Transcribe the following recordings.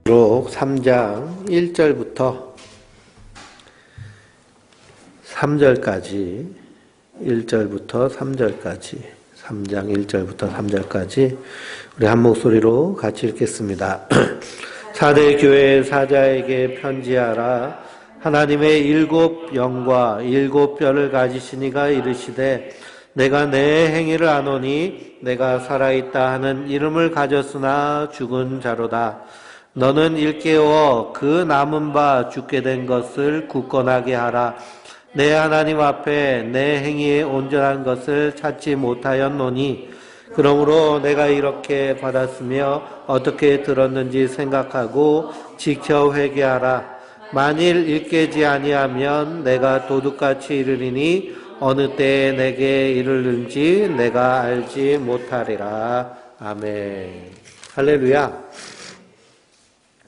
록 3장 1절부터 3절까지 1절부터 3절까지 3장 1절부터 3절까지 우리 한 목소리로 같이 읽겠습니다. 사대 교회 사자에게 편지하라. 하나님의 일곱 영과 일곱 뼈를 가지신 이가 이르시되 내가 내 행위를 아노니 내가 살아있다 하는 이름을 가졌으나 죽은 자로다. 너는 일깨워 그 남은 바 죽게 된 것을 굳건하게 하라. 내 하나님 앞에 내 행위에 온전한 것을 찾지 못하였노니 그러므로 내가 이렇게 받았으며 어떻게 들었는지 생각하고 지켜 회개하라. 만일 일깨지 아니하면 내가 도둑같이 이르리니 어느 때에 내게 이르는지 내가 알지 못하리라. 아멘. 할렐루야.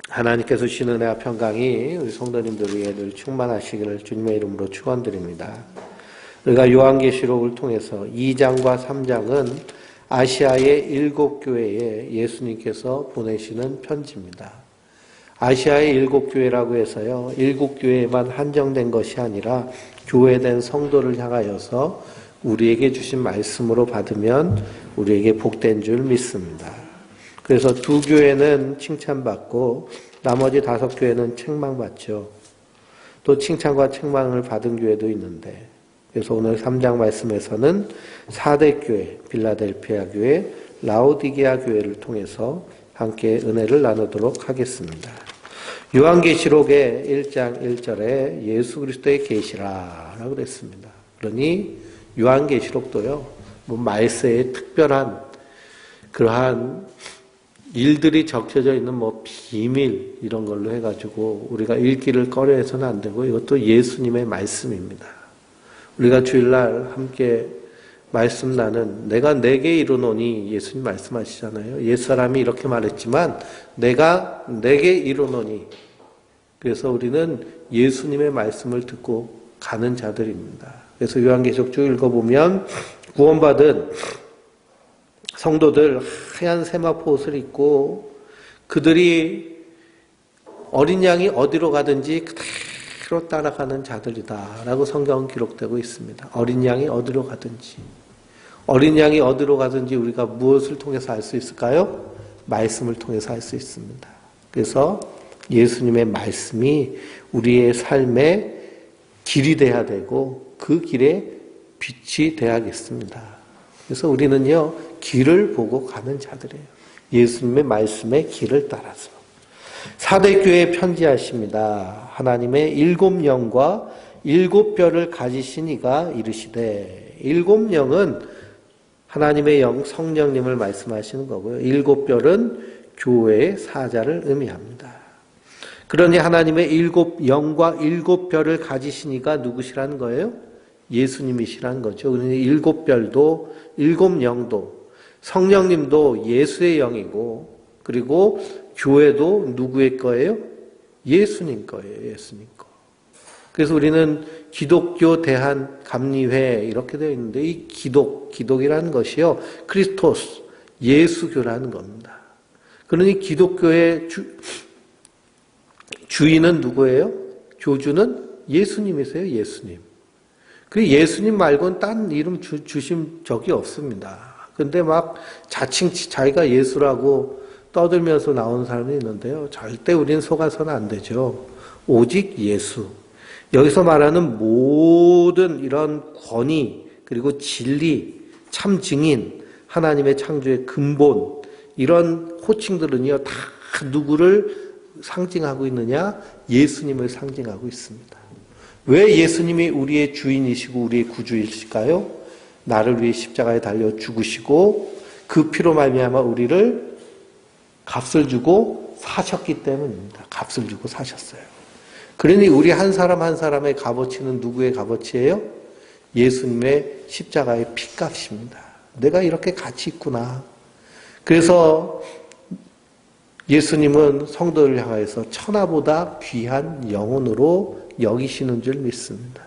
하나님께서 주신 은혜와 평강이 우리 성도님들 위에 늘 충만하시기를 주님의 이름으로 축원드립니다. 우리가 요한계시록을 통해서 2장과 3장은 아시아의 7교회에 예수님께서 보내시는 편지입니다. 아시아의 7교회라고 해서요, 7교회에만 한정된 것이 아니라 교회된 성도를 향하여서 우리에게 주신 말씀으로 받으면 우리에게 복된 줄 믿습니다. 그래서 2교회는 칭찬받고 나머지 5교회는 책망받죠. 또 칭찬과 책망을 받은 교회도 있는데, 그래서 오늘 3장 말씀에서는 4대 교회, 빌라델피아 교회, 라오디게아 교회를 통해서 함께 은혜를 나누도록 하겠습니다. 요한계시록의 1장 1절에 예수 그리스도의 계시라라고 그랬습니다. 그러니 요한계시록도요, 말세의 특별한 그러한 일들이 적혀져 있는 비밀 이런 걸로 해가지고 우리가 읽기를 꺼려해서는 안 되고, 이것도 예수님의 말씀입니다. 우리가 주일날 함께 말씀 나는 내가 내게 이르노니, 예수님 말씀하시잖아요. 옛사람이 이렇게 말했지만 내가 내게 이르노니. 그래서 우리는 예수님의 말씀을 듣고 가는 자들입니다. 그래서 요한계시록 쭉 읽어보면 구원받은 성도들 하얀 세마포 옷을 입고 그들이 어린 양이 어디로 가든지 그대로 따라가는 자들이다라고 성경은 기록되고 있습니다. 어린 양이 어디로 가든지. 어린 양이 어디로 가든지 우리가 무엇을 통해서 알 수 있을까요? 말씀을 통해서 알 수 있습니다. 그래서 예수님의 말씀이 우리의 삶의 길이 돼야 되고 그 길에 빛이 돼야겠습니다. 그래서 우리는요, 길을 보고 가는 자들이에요. 예수님의 말씀의 길을 따라서. 4대 교회에 편지하십니다. 하나님의 7영과 7뼈를 가지신 이가 이르시되, 7영은 하나님의 영, 성령님을 말씀하시는 거고요. 7뼈는 교회의 사자를 의미합니다. 그러니 하나님의 7영과 7뼈를 가지신 이가 누구시라는 거예요? 예수님이시라는 거죠. 그러니 7뼈도 7영도 성령님도 예수의 영이고, 그리고 교회도 누구의 거예요? 예수님 거예요. 예수님 거. 그래서 우리는 기독교 대한감리회 이렇게 되어 있는데, 이 기독이라는 것이요, 크리스토스, 예수교라는 겁니다. 그러니 기독교의 주인은 누구예요? 교주는 예수님이세요. 예수님. 그 예수님 말고는 딴 이름 주신 적이 없습니다. 근데 자칭 자기가 예수라고 떠들면서 나오는 사람이 있는데요, 절대 우리는 속아서는 안 되죠. 오직 예수. 여기서 말하는 모든 이런 권위, 그리고 진리, 참 증인, 하나님의 창조의 근본, 이런 호칭들은요, 다 누구를 상징하고 있느냐? 예수님을 상징하고 있습니다. 왜 예수님이 우리의 주인이시고 우리의 구주이실까요? 나를 위해 십자가에 달려 죽으시고 그 피로 말미암아 우리를 값을 주고 사셨기 때문입니다. 값을 주고 사셨어요. 그러니 우리 한 사람 한 사람의 값어치는 누구의 값어치예요? 예수님의 십자가의 피값입니다. 내가 이렇게 가치 있구나. 그래서 예수님은 성도를 향하여서 천하보다 귀한 영혼으로 여기시는 줄 믿습니다.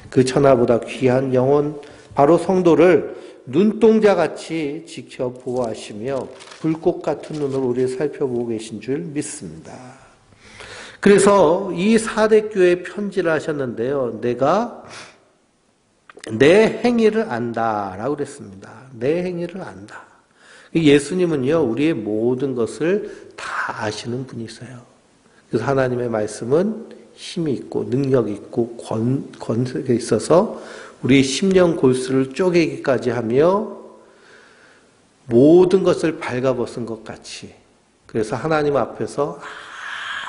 그 천하보다 귀한 영혼, 바로 성도를 눈동자같이 지켜보호하시며 불꽃 같은 눈으로 우리를 살펴보고 계신 줄 믿습니다. 그래서 이 사대교회에 편지를 하셨는데요. 내가 내 행위를 안다라고 그랬습니다. 내 행위를 안다. 예수님은요, 우리의 모든 것을 다 아시는 분이세요. 그래서 하나님의 말씀은 힘이 있고 능력이 있고 권세가 있어서 우리 심령 골수를 쪼개기까지 하며 모든 것을 발가벗은 것 같이, 그래서 하나님 앞에서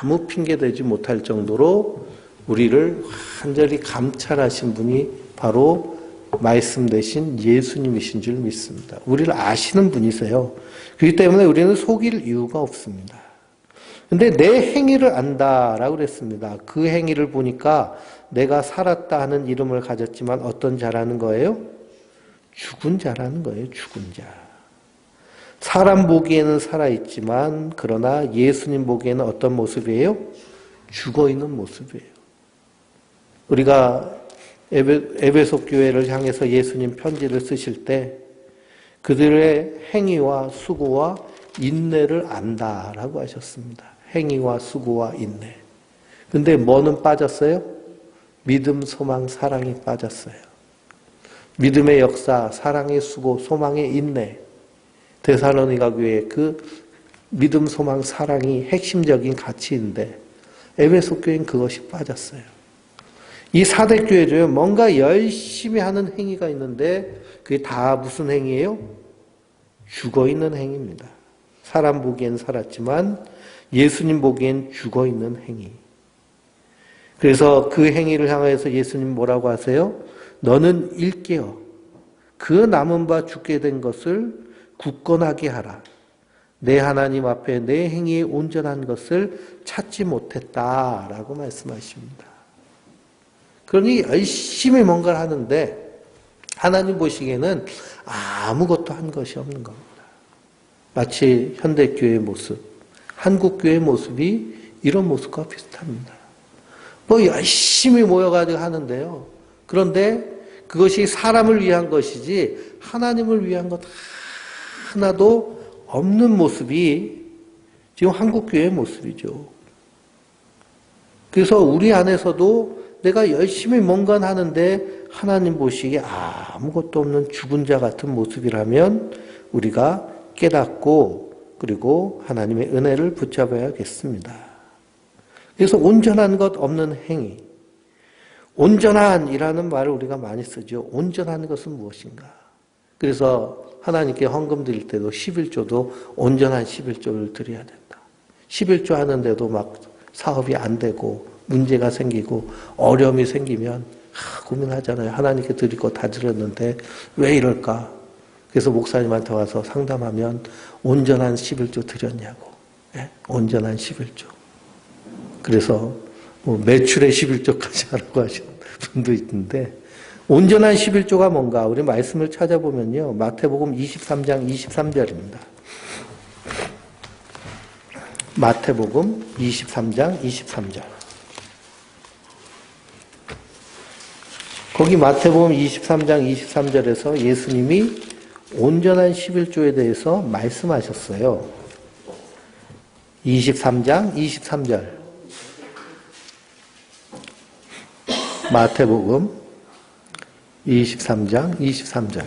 아무 핑계대지 못할 정도로 우리를 완전히 감찰하신 분이 바로 말씀 대신 예수님이신 줄 믿습니다. 우리를 아시는 분이세요. 그렇기 때문에 우리는 속일 이유가 없습니다. 근데 내 행위를 안다라고 그랬습니다. 그 행위를 보니까 내가 살았다 하는 이름을 가졌지만 어떤 자라는 거예요? 죽은 자라는 거예요. 죽은 자. 사람 보기에는 살아있지만 그러나 예수님 보기에는 어떤 모습이에요? 죽어있는 모습이에요. 우리가 에베소 교회를 향해서 예수님 편지를 쓰실 때 그들의 행위와 수고와 인내를 안다라고 하셨습니다. 행위와 수고와 인내. 근데 뭐는 빠졌어요? 믿음, 소망, 사랑이 빠졌어요. 믿음의 역사, 사랑의 수고, 소망의 인내. 데살로니가 교회의 그 믿음, 소망, 사랑이 핵심적인 가치인데 에베소 교회는 그것이 빠졌어요. 이 사대 교회도요, 뭔가 열심히 하는 행위가 있는데 그게 다 무슨 행위예요? 죽어있는 행위입니다. 사람 보기엔 살았지만 예수님 보기엔 죽어있는 행위. 그래서 그 행위를 향해서 예수님 뭐라고 하세요? 너는 일깨어 그 남은 바 죽게 된 것을 굳건하게 하라. 내 하나님 앞에 내 행위에 온전한 것을 찾지 못했다라고 말씀하십니다. 그러니 열심히 뭔가를 하는데 하나님 보시기에는 아무것도 한 것이 없는 겁니다. 마치 현대교회의 모습, 한국교회의 모습이 이런 모습과 비슷합니다. 뭐 열심히 모여가지고 하는데요. 그런데 그것이 사람을 위한 것이지 하나님을 위한 것 하나도 없는 모습이 지금 한국교회의 모습이죠. 그래서 우리 안에서도 내가 열심히 뭔가 하는데 하나님 보시기에 아무것도 없는 죽은 자 같은 모습이라면 우리가 깨닫고 그리고 하나님의 은혜를 붙잡아야겠습니다. 그래서 온전한 것 없는 행위. 온전한이라는 말을 우리가 많이 쓰죠. 온전한 것은 무엇인가? 그래서 하나님께 헌금 드릴 때도 11조도 온전한 11조를 드려야 된다. 11조 하는데도 막 사업이 안 되고 문제가 생기고 어려움이 생기면 고민하잖아요. 하나님께 드릴 거 다 드렸는데 왜 이럴까? 그래서 목사님한테 와서 상담하면 온전한 11조 드렸냐고. 네? 온전한 11조. 그래서 뭐 매출의 11조까지 하라고 하시는 분도 있는데 온전한 11조가 뭔가? 우리 말씀을 찾아보면요. 마태복음 23장 23절입니다. 마태복음 23장 23절. 거기 마태복음 23장 23절에서 예수님이 온전한 11조에 대해서 말씀하셨어요. 23장 23절. 마태복음 23장 23절.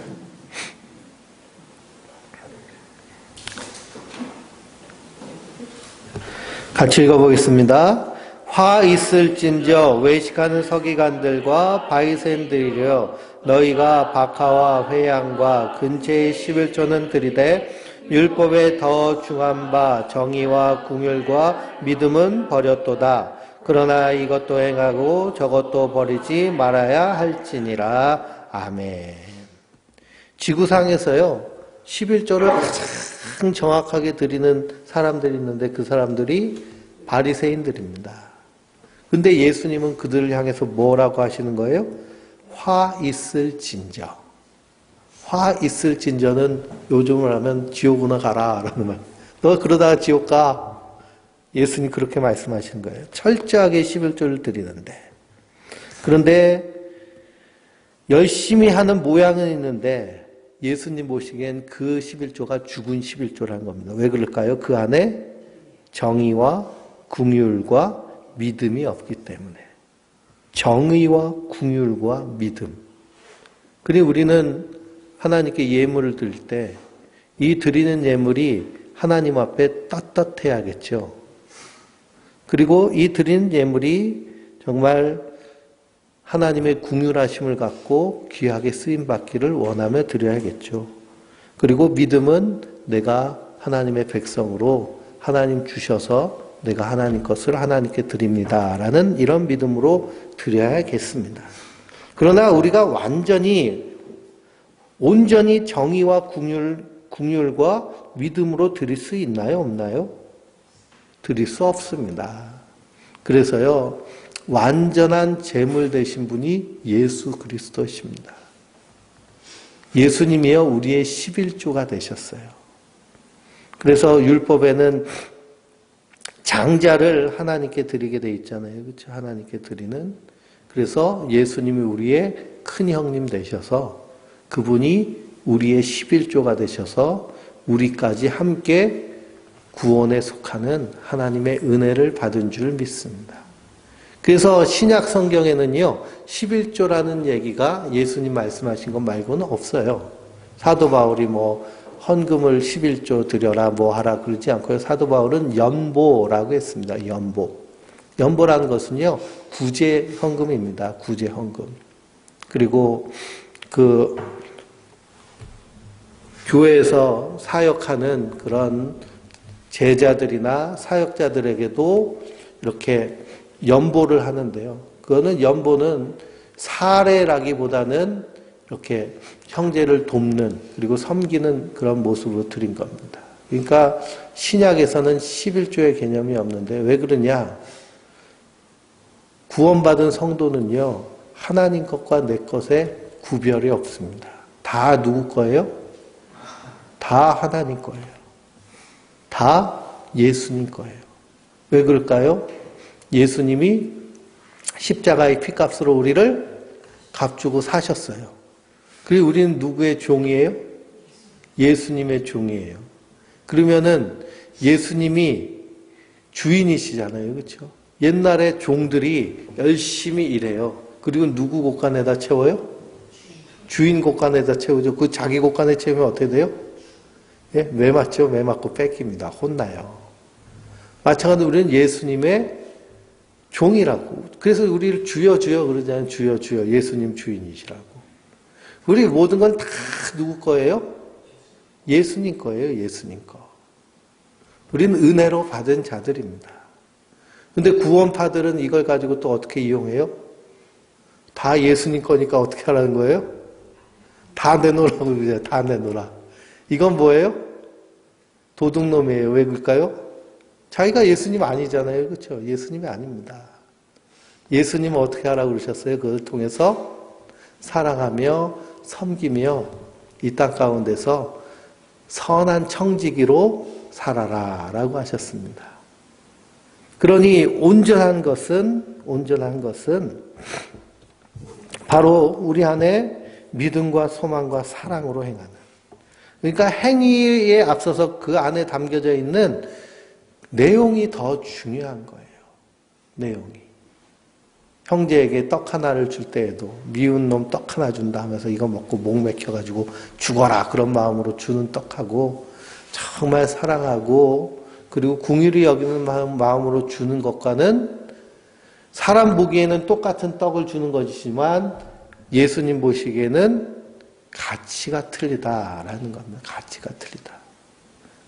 같이 읽어보겠습니다. 화 있을진저 외식하는 서기관들과 바리새인들이여 너희가 박하와 회양과 근처의 11조는 드리되 율법에 더 중한 바 정의와 긍휼과 믿음은 버렸도다. 그러나 이것도 행하고 저것도 버리지 말아야 할지니라. 아멘. 지구상에서요 11조를 가장 정확하게 드리는 사람들이 있는데 그 사람들이 바리새인들입니다. 근데 예수님은 그들을 향해서 뭐라고 하시는 거예요? 화 있을 진저. 화 있을 진저는 요즘으로 하면 지옥으로 가라 라는 말. 너 그러다가 지옥 가. 예수님 그렇게 말씀하시는 거예요. 철저하게 11조를 드리는데. 그런데 열심히 하는 모양은 있는데 예수님 보시기엔 그 11조가 죽은 11조라는 겁니다. 왜 그럴까요? 그 안에 정의와 긍휼과 믿음이 없기 때문에. 정의와 긍휼과 믿음. 그리고 우리는 하나님께 예물을 드릴 때 이 드리는 예물이 하나님 앞에 떳떳해야겠죠. 그리고 이 드리는 예물이 정말 하나님의 긍휼하심을 갖고 귀하게 쓰임받기를 원하며 드려야겠죠. 그리고 믿음은 내가 하나님의 백성으로 하나님 주셔서 내가 하나님 것을 하나님께 드립니다. 라는 이런 믿음으로 드려야겠습니다. 그러나 우리가 온전히 정의와 긍휼과 믿음으로 드릴 수 있나요? 없나요? 드릴 수 없습니다. 그래서요, 완전한 제물 되신 분이 예수 그리스도십니다. 예수님이요, 우리의 11조가 되셨어요. 그래서 율법에는 장자를 하나님께 드리게 돼 있잖아요. 그렇죠? 하나님께 드리는. 그래서 예수님이 우리의 큰 형님 되셔서 그분이 우리의 11조가 되셔서 우리까지 함께 구원에 속하는 하나님의 은혜를 받은 줄 믿습니다. 그래서 신약 성경에는요, 11조라는 얘기가 예수님 말씀하신 것 말고는 없어요. 사도 바울이 헌금을 11조 드려라 하라 그러지 않고요. 사도 바울은 연보라고 했습니다. 연보. 연보라는 것은요, 구제 헌금입니다. 구제 헌금. 그리고 교회에서 사역하는 그런 제자들이나 사역자들에게도 이렇게 연보를 하는데요. 그거는 연보는 사례라기보다는 이렇게 형제를 돕는 그리고 섬기는 그런 모습으로 드린 겁니다. 그러니까 신약에서는 11조의 개념이 없는데 왜 그러냐? 구원받은 성도는요, 하나님 것과 내 것에 구별이 없습니다. 다 누구 거예요? 다 하나님 거예요. 다 예수님 거예요. 왜 그럴까요? 예수님이 십자가의 피값으로 우리를 값주고 사셨어요. 그리고 우리는 누구의 종이에요? 예수님의 종이에요. 그러면은 예수님이 주인이시잖아요. 그렇죠? 옛날에 종들이 열심히 일해요. 그리고 누구 곳간에다 채워요? 주인 곳간에다 채우죠. 그 자기 곳간에 채우면 어떻게 돼요? 예? 매 맞죠? 매 맞고 뺏깁니다. 혼나요. 마찬가지로 우리는 예수님의 종이라고. 그래서 우리를 주여 주여 그러잖아요. 주여 주여. 예수님 주인이시라고. 우리 모든 건 다 누구 거예요? 예수님 거예요. 예수님 거. 우리는 은혜로 받은 자들입니다. 근데 구원파들은 이걸 가지고 또 어떻게 이용해요? 다 예수님 거니까 어떻게 하라는 거예요? 다 내놓으라고 그러죠. 다 내놓으라. 이건 뭐예요? 도둑놈이에요. 왜 그럴까요? 자기가 예수님 아니잖아요. 그렇죠? 예수님이 아닙니다. 예수님은 어떻게 하라고 그러셨어요? 그걸 통해서 사랑하며 섬기며 이 땅 가운데서 선한 청지기로 살아라 라고 하셨습니다. 그러니 온전한 것은 바로 우리 안에 믿음과 소망과 사랑으로 행하는. 그러니까 행위에 앞서서 그 안에 담겨져 있는 내용이 더 중요한 거예요. 내용이. 형제에게 떡 하나를 줄 때에도 미운 놈 떡 하나 준다 하면서 이거 먹고 목 맥혀가지고 죽어라 그런 마음으로 주는 떡하고 정말 사랑하고 그리고 긍휼히 여기는 마음으로 주는 것과는 사람 보기에는 똑같은 떡을 주는 것이지만 예수님 보시기에는 가치가 틀리다라는 겁니다. 가치가 틀리다.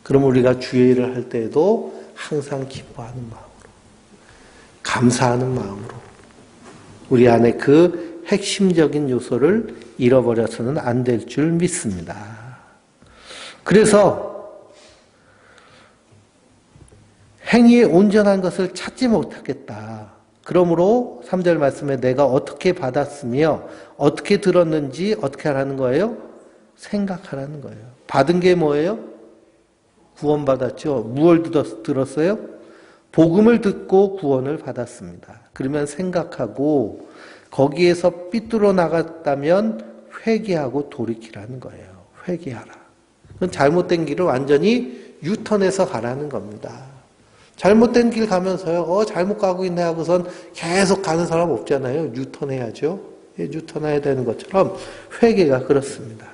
그럼 우리가 주의 일을 할 때에도 항상 기뻐하는 마음으로 감사하는 마음으로 우리 안에 그 핵심적인 요소를 잃어버려서는 안 될 줄 믿습니다. 그래서 행위에 온전한 것을 찾지 못하겠다. 그러므로 3절 말씀에 내가 어떻게 받았으며 어떻게 들었는지 어떻게 하라는 거예요? 생각하라는 거예요. 받은 게 뭐예요? 구원받았죠. 무엇을 들었어요? 복음을 듣고 구원을 받았습니다. 그러면 생각하고 거기에서 삐뚤어 나갔다면 회개하고 돌이키라는 거예요. 회개하라. 그건 잘못된 길을 완전히 유턴해서 가라는 겁니다. 잘못된 길 가면서요, 잘못 가고 있네 하고선 계속 가는 사람 없잖아요. 유턴해야죠. 유턴해야 되는 것처럼 회개가 그렇습니다.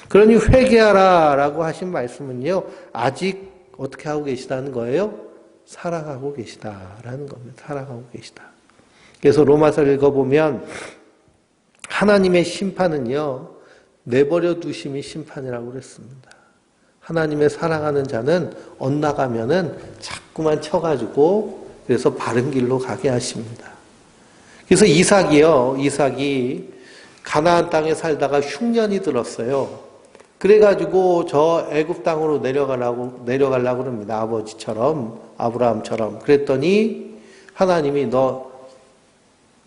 그러니 회개하라 라고 하신 말씀은요, 아직 어떻게 하고 계시다는 거예요? 살아가고 계시다라는 겁니다. 살아가고 계시다. 그래서 로마서를 읽어보면 하나님의 심판은요, 내버려 두심이 심판이라고 그랬습니다. 하나님의 사랑하는 자는 엇나가면은 자꾸만 쳐가지고 그래서 바른 길로 가게 하십니다. 그래서 이삭이 가나안 땅에 살다가 흉년이 들었어요. 그래가지고 저 애굽 땅으로 내려가려고 그럽니다. 아버지처럼, 아브라함처럼. 그랬더니 하나님이 너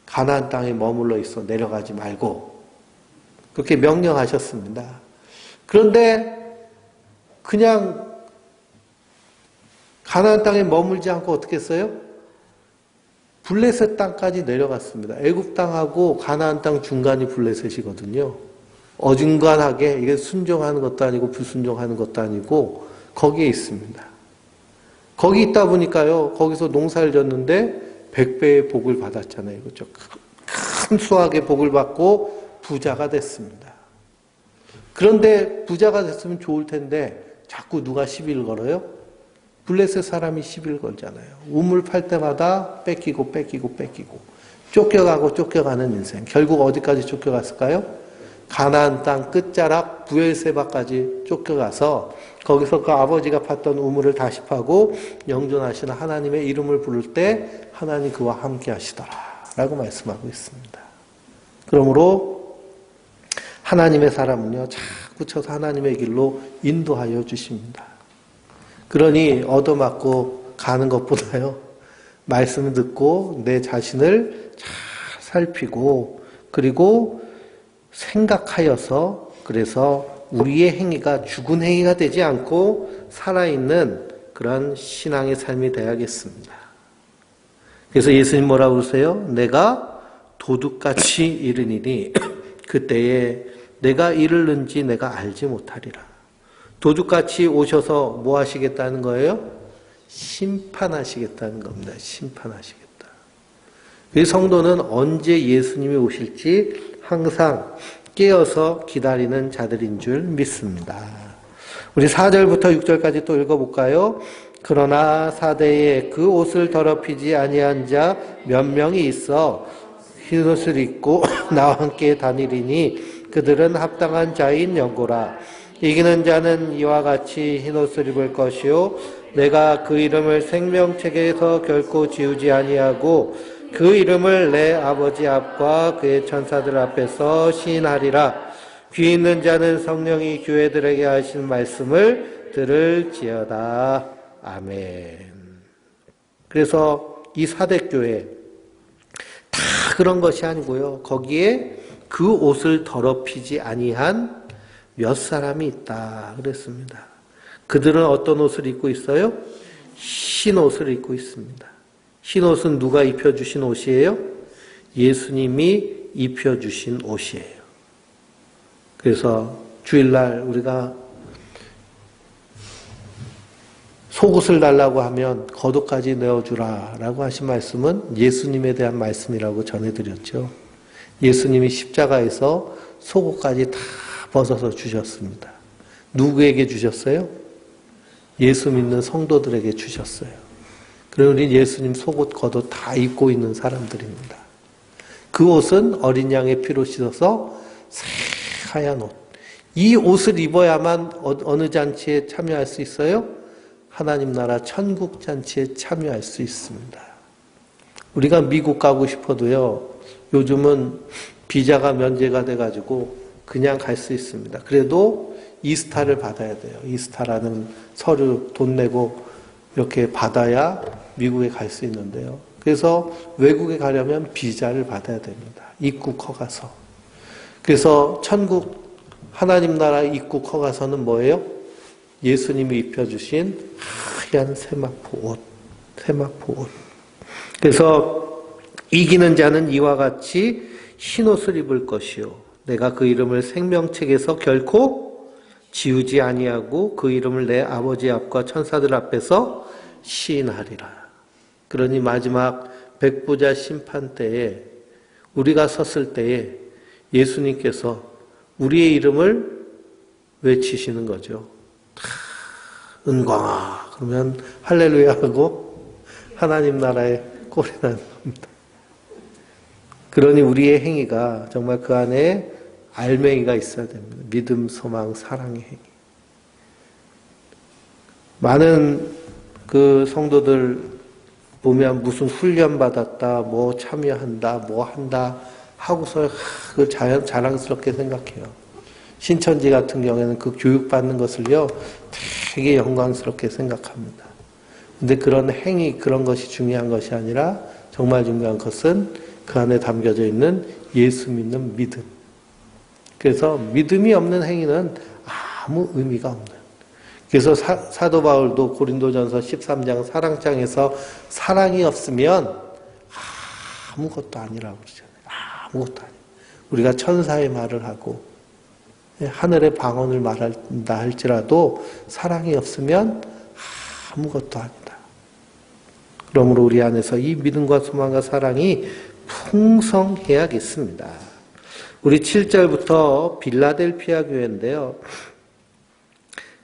가나안 땅에 머물러 있어. 내려가지 말고. 그렇게 명령하셨습니다. 그런데 그냥 가나안 땅에 머물지 않고 어떻게 했어요? 블레셋 땅까지 내려갔습니다. 애굽 땅하고 가나안 땅 중간이 블레셋이거든요. 어중간하게 이게 순종하는 것도 아니고 불순종하는 것도 아니고 거기에 있습니다. 거기 있다 보니까요. 거기서 농사를 졌는데 100배의 복을 받았잖아요. 그렇죠? 큰 수확의 복을 받고 부자가 됐습니다. 그런데 부자가 됐으면 좋을 텐데 자꾸 누가 시비를 걸어요? 블레셋 사람이 시비를 걸잖아요. 우물 팔 때마다 뺏기고 쫓겨가는 인생. 결국 어디까지 쫓겨갔을까요? 가나안 땅 끝자락 부엘세바까지 쫓겨가서 거기서 그 아버지가 팠던 우물을 다시 파고 영존하시는 하나님의 이름을 부를 때 하나님 그와 함께 하시더라 라고 말씀하고 있습니다. 그러므로 하나님의 사람은요, 자꾸 쳐서 하나님의 길로 인도하여 주십니다. 그러니 얻어맞고 가는 것보다요, 말씀을 듣고 내 자신을 잘 살피고 그리고 생각하여서 그래서 우리의 행위가 죽은 행위가 되지 않고 살아있는 그런 신앙의 삶이 되어야겠습니다. 그래서 예수님 뭐라고 그러세요? 내가 도둑같이 이르니니 그때에 내가 이르는지 내가 알지 못하리라. 도둑같이 오셔서 뭐 하시겠다는 거예요? 심판하시겠다는 겁니다. 심판하시겠다. 그 성도는 언제 예수님이 오실지 항상 깨어서 기다리는 자들인 줄 믿습니다. 우리 4절부터 6절까지 또 읽어볼까요? 그러나 사대에 그 옷을 더럽히지 아니한 자 몇 명이 있어 흰옷을 입고 나와 함께 다니리니 그들은 합당한 자인 영고라. 이기는 자는 이와 같이 흰옷을 입을 것이요 내가 그 이름을 생명책에서 결코 지우지 아니하고 그 이름을 내 아버지 앞과 그의 천사들 앞에서 시인하리라. 귀 있는 자는 성령이 교회들에게 하신 말씀을 들을지어다. 아멘. 그래서 이 사대교회 다 그런 것이 아니고요. 거기에 그 옷을 더럽히지 아니한 몇 사람이 있다 그랬습니다. 그들은 어떤 옷을 입고 있어요? 흰 옷을 입고 있습니다. 흰 옷은 누가 입혀주신 옷이에요? 예수님이 입혀주신 옷이에요. 그래서 주일날 우리가 속옷을 달라고 하면 겉옷까지 내어주라 라고 하신 말씀은 예수님에 대한 말씀이라고 전해드렸죠. 예수님이 십자가에서 속옷까지 다 벗어서 주셨습니다. 누구에게 주셨어요? 예수 믿는 성도들에게 주셨어요. 그리고 우리 예수님 속옷, 겉옷 다 입고 있는 사람들입니다. 그 옷은 어린 양의 피로 씻어서 새하얀 옷. 이 옷을 입어야만 어느 잔치에 참여할 수 있어요? 하나님 나라 천국 잔치에 참여할 수 있습니다. 우리가 미국 가고 싶어도요, 요즘은 비자가 면제가 돼가지고 그냥 갈 수 있습니다. 그래도 이스타를 받아야 돼요. 이스타라는 서류 돈 내고 이렇게 받아야 미국에 갈 수 있는데요. 그래서 외국에 가려면 비자를 받아야 됩니다. 입국 허가서. 그래서 천국 하나님 나라 입국 허가서는 뭐예요? 예수님이 입혀주신 하얀 세마포 옷. 그래서 이기는 자는 이와 같이 흰옷을 입을 것이요 내가 그 이름을 생명책에서 결코 지우지 아니하고 그 이름을 내 아버지 앞과 천사들 앞에서 시인하리라. 그러니 마지막 백보자 심판 때에 우리가 섰을 때에 예수님께서 우리의 이름을 외치시는 거죠. 은광아 그러면 할렐루야 하고 하나님 나라에 꼴이 나는 겁니다. 그러니 우리의 행위가 정말 그 안에 알맹이가 있어야 됩니다. 믿음, 소망, 사랑의 행위. 많은 그 성도들 보면 무슨 훈련 받았다, 뭐 참여한다, 뭐 한다 하고서 그 자랑스럽게 생각해요. 신천지 같은 경우에는 그 교육받는 것을요 되게 영광스럽게 생각합니다. 근데 그런 행위, 그런 것이 중요한 것이 아니라 정말 중요한 것은 그 안에 담겨져 있는 예수 믿는 믿음. 그래서 믿음이 없는 행위는 아무 의미가 없는. 그래서 사도 바울도 고린도전서 13장 사랑장에서 사랑이 없으면 아무것도 아니라고 그러잖아요. 아무것도 아니에요. 우리가 천사의 말을 하고 하늘의 방언을 말한다 할지라도 사랑이 없으면 아무것도 아니다. 그러므로 우리 안에서 이 믿음과 소망과 사랑이 풍성해야겠습니다. 우리 7절부터 빌라델피아 교회인데요.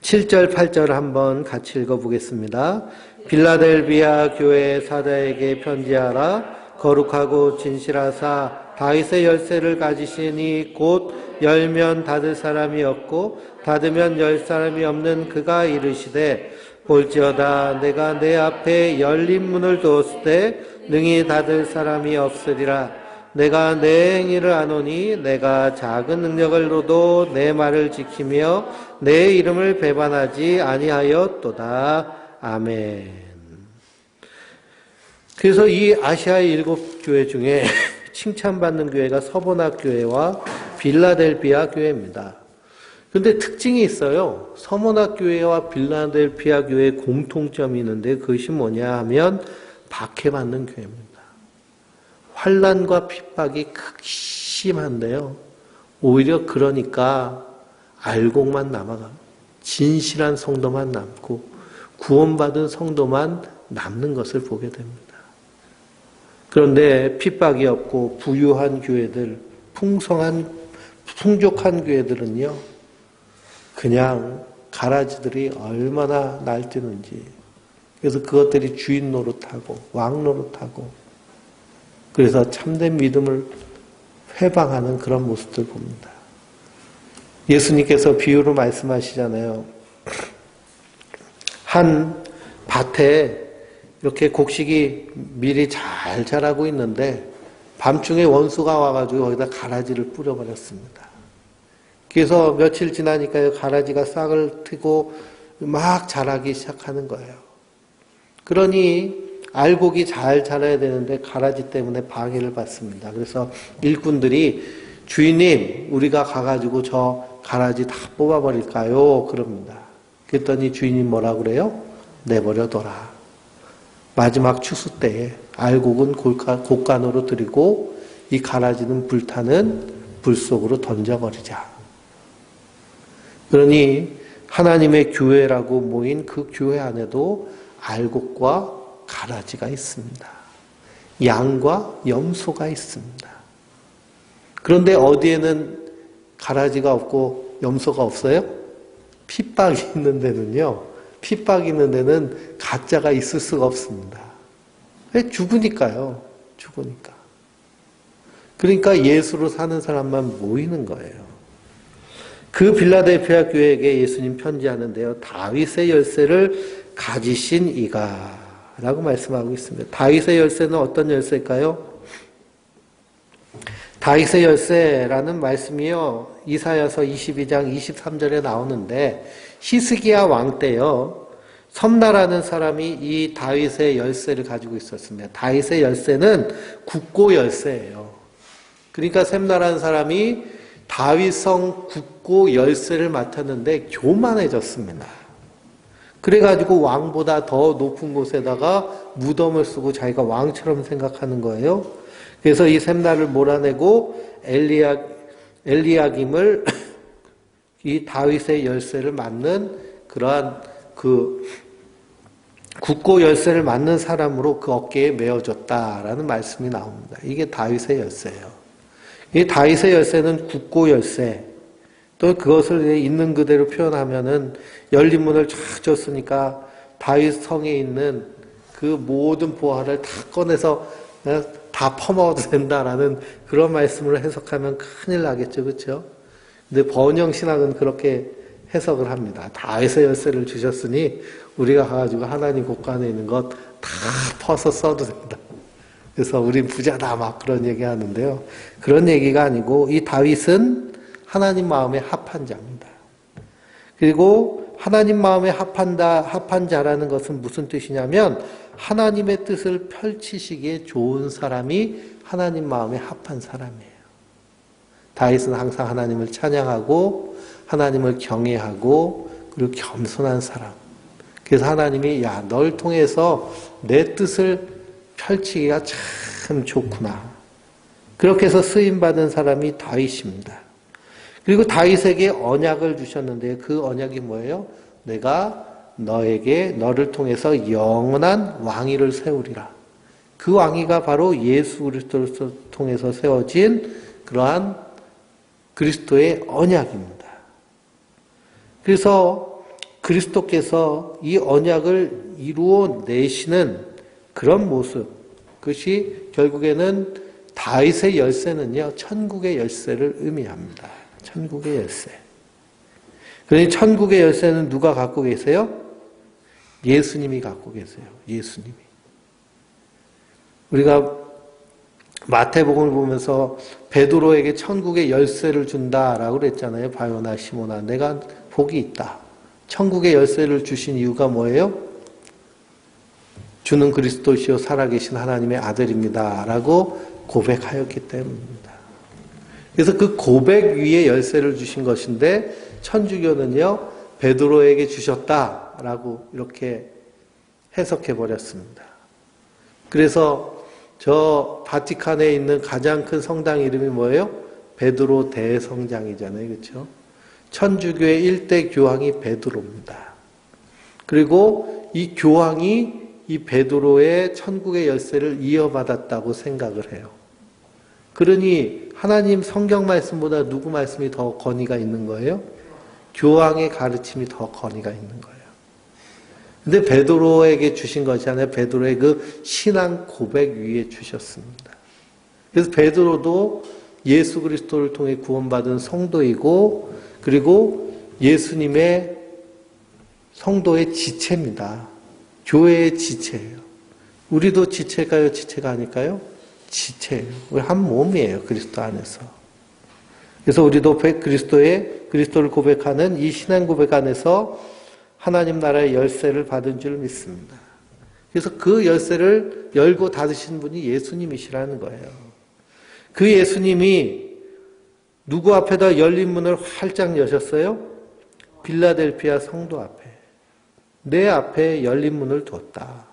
7절, 8절 한번 같이 읽어보겠습니다. 빌라델비아 교회 사자에게 편지하라. 거룩하고 진실하사 다윗의 열쇠를 가지시니 곧 열면 닫을 사람이 없고 닫으면 열 사람이 없는 그가 이르시되 볼지어다 내가 내 앞에 열린 문을 두었을 때 능히 닫을 사람이 없으리라. 내가 내 행위를 아노니 내가 작은 능력을로도 내 말을 지키며 내 이름을 배반하지 아니하였도다. 아멘. 그래서 이 아시아의 7교회 중에 칭찬받는 교회가 서보나 교회와 빌라델비아 교회입니다. 근데 특징이 있어요. 서모나 교회와 빌라델피아 교회의 공통점이 있는데 그것이 뭐냐 하면 박해받는 교회입니다. 환난과 핍박이 극심한데요. 오히려 그러니까 알곡만 남아가 진실한 성도만 남고 구원받은 성도만 남는 것을 보게 됩니다. 그런데 핍박이 없고 부유한 교회들, 풍족한 교회들은요, 그냥 가라지들이 얼마나 날뛰는지. 그래서 그것들이 주인 노릇하고 왕 노릇하고 그래서 참된 믿음을 회방하는 그런 모습들 봅니다. 예수님께서 비유로 말씀하시잖아요. 한 밭에 이렇게 곡식이 미리 잘 자라고 있는데 밤중에 원수가 와가지고 거기다 가라지를 뿌려버렸습니다. 그래서 며칠 지나니까 가라지가 싹을 트고 막 자라기 시작하는 거예요. 그러니 알곡이 잘 자라야 되는데 가라지 때문에 방해를 받습니다. 그래서 일꾼들이 주인님 우리가 가가지고 저 가라지 다 뽑아버릴까요? 그럽니다. 그랬더니 주인이 뭐라 그래요? 내버려둬라. 마지막 추수 때에 알곡은 곡간으로 들이고 이 가라지는 불타는 불 속으로 던져버리자. 그러니 하나님의 교회라고 모인 그 교회 안에도 알곡과 가라지가 있습니다. 양과 염소가 있습니다. 그런데 어디에는 가라지가 없고 염소가 없어요? 핍박이 있는 데는요. 핍박이 있는 데는 가짜가 있을 수가 없습니다. 왜? 죽으니까요. 죽으니까. 그러니까 예수로 사는 사람만 모이는 거예요. 그 빌라델피아 교회에게 예수님 편지하는데요. 다윗의 열쇠를 가지신 이가 라고 말씀하고 있습니다. 다윗의 열쇠는 어떤 열쇠일까요? 다윗의 열쇠라는 말씀이요. 이사야서 22장 23절에 나오는데 히스기야 왕 때요. 섬나라는 사람이 이 다윗의 열쇠를 가지고 있었습니다. 다윗의 열쇠는 국고 열쇠예요. 그러니까 샘나라는 사람이 다윗성 국고 열쇠를 맡았는데 교만해졌습니다. 그래가지고 왕보다 더 높은 곳에다가 무덤을 쓰고 자기가 왕처럼 생각하는 거예요. 그래서 이 샘나를 몰아내고 엘리야김을 이 다윗의 열쇠를 맞는 그러한 그 굳고 열쇠를 맞는 사람으로 그 어깨에 메어줬다라는 말씀이 나옵니다. 이게 다윗의 열쇠예요. 이 다윗의 열쇠는 굳고 열쇠, 또 그것을 있는 그대로 표현하면은 열린 문을 쫙 줬으니까 다윗 성에 있는 그 모든 보화를 다 꺼내서 다 퍼먹어도 된다라는 그런 말씀을 해석하면 큰일 나겠죠, 그렇죠? 근데 번영 신학은 그렇게 해석을 합니다. 다윗의 열쇠를 주셨으니 우리가 가가지고 하나님 곳간에 있는 것 다 퍼서 써도 된다. 그래서 우린 부자다 막 그런 얘기 하는데요. 그런 얘기가 아니고 이 다윗은 하나님 마음에 합한 자입니다. 그리고 하나님 마음에 합한 자라는 것은 무슨 뜻이냐면 하나님의 뜻을 펼치시기에 좋은 사람이 하나님 마음에 합한 사람이에요. 다윗은 항상 하나님을 찬양하고 하나님을 경외하고 그리고 겸손한 사람. 그래서 하나님이 야, 널 통해서 내 뜻을 펼치기가 참 좋구나. 그렇게 해서 쓰임받은 사람이 다윗입니다. 그리고 다윗에게 언약을 주셨는데 그 언약이 뭐예요? 내가 너를 통해서 영원한 왕위를 세우리라. 그 왕위가 바로 예수 그리스도를 통해서 세워진 그러한 그리스도의 언약입니다. 그래서 그리스도께서 이 언약을 이루어 내시는 그런 모습, 그것이 결국에는 다윗의 열쇠는요, 천국의 열쇠를 의미합니다. 천국의 열쇠. 그러니 천국의 열쇠는 누가 갖고 계세요? 예수님이 갖고 계세요. 예수님이. 우리가 마태복음을 보면서 베드로에게 천국의 열쇠를 준다라고 그랬잖아요. 바요나 시모나, 내가 복이 있다. 천국의 열쇠를 주신 이유가 뭐예요? 주는 그리스도시요 살아계신 하나님의 아들입니다. 라고 고백하였기 때문입니다. 그래서 그 고백 위에 열쇠를 주신 것인데 천주교는요, 베드로에게 주셨다라고 이렇게 해석해 버렸습니다. 그래서 저 바티칸에 있는 가장 큰 성당 이름이 뭐예요? 베드로 대성당이잖아요. 그렇죠? 천주교의 1대 교황이 베드로입니다. 그리고 이 교황이 이 베드로의 천국의 열쇠를 이어받았다고 생각을 해요. 그러니 하나님 성경 말씀보다 누구 말씀이 더 권위가 있는 거예요? 교황의 가르침이 더 권위가 있는 거예요. 근데 베드로에게 주신 것이 아니라 베드로의 그 신앙 고백 위에 주셨습니다. 그래서 베드로도 예수 그리스도를 통해 구원받은 성도이고 그리고 예수님의 성도의 지체입니다. 교회의 지체예요. 우리도 지체가요? 지체가 아닐까요? 지체예요. 우리 한 몸이에요. 그리스도 안에서. 그래서 우리도 그리스도를 고백하는 이 신앙 고백 안에서 하나님 나라의 열쇠를 받은 줄 믿습니다. 그래서 그 열쇠를 열고 닫으신 분이 예수님이시라는 거예요. 그 예수님이 누구 앞에다 열린 문을 활짝 여셨어요? 빌라델피아 성도 앞에. 내 앞에 열린 문을 뒀다.